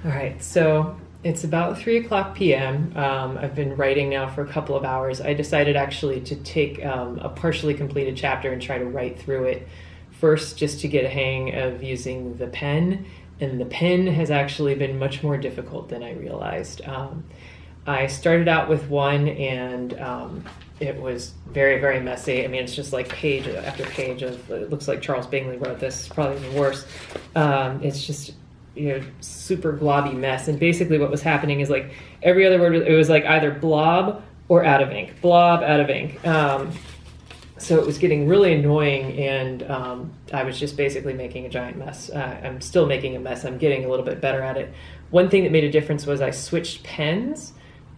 All right, so it's about 3 o'clock p.m. I've been writing now for a couple of hours. I decided actually to take a partially completed chapter and try to write through it first, just to get a hang of using the pen. And the pen has actually been much more difficult than I realized. I started out with one, and it was very, very messy. I mean, it's just like page after page of, it looks like Charles Bingley wrote this, probably even worse. It's just, super globby mess. And basically what was happening is, like, every other word, it was like either blob or out of ink, blob, out of ink. So it was getting really annoying, and I was just basically making a giant mess. I'm still making a mess. I'm getting a little bit better at it. One thing that made a difference was I switched pens.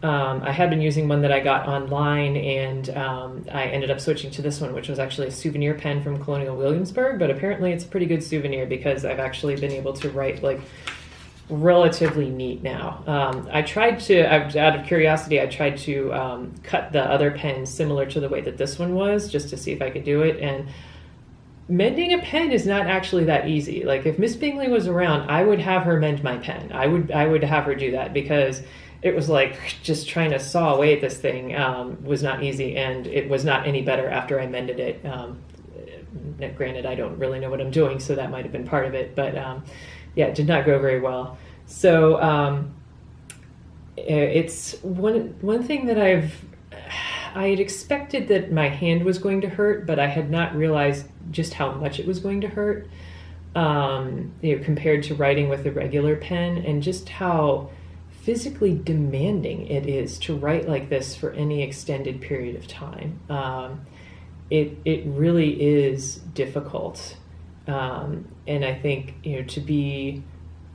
I had been using one that I got online, and I ended up switching to this one, which was actually a souvenir pen from Colonial Williamsburg, but apparently it's a pretty good souvenir because I've actually been able to write, like, relatively neat now. Out of curiosity, I tried to cut the other pen similar to the way that this one was, just to see if I could do it, and mending a pen is not actually that easy. Like, if Miss Bingley was around, I would have her mend my pen. I would have her do that, because it was like just trying to saw away at this thing was not easy, and it was not any better after I mended it. Granted, I don't really know what I'm doing, so that might have been part of it, but yeah, it did not go very well. So it's one thing that I had expected that my hand was going to hurt, but I had not realized just how much it was going to hurt, compared to writing with a regular pen, and just how physically demanding it is to write like this for any extended period of time. It really is difficult, and I think to be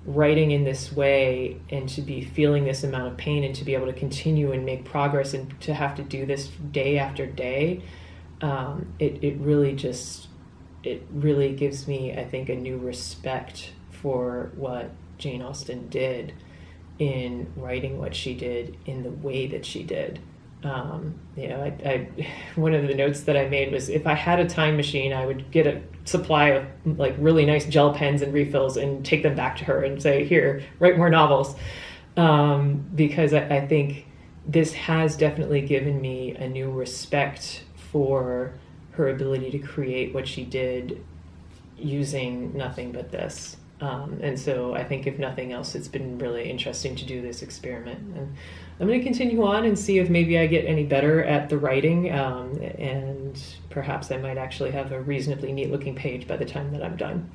writing in this way, and to be feeling this amount of pain, and to be able to continue and make progress, and to have to do this day after day, it really gives me, I think, a new respect for what Jane Austen did in writing what she did in the way that she did. One of the notes that I made was, if I had a time machine, I would get a supply of, like, really nice gel pens and refills and take them back to her and say, here, write more novels. Because I think this has definitely given me a new respect for her ability to create what she did using nothing but this. And so I think, if nothing else, it's been really interesting to do this experiment. And I'm going to continue on and see if maybe I get any better at the writing, and perhaps I might actually have a reasonably neat looking page by the time that I'm done.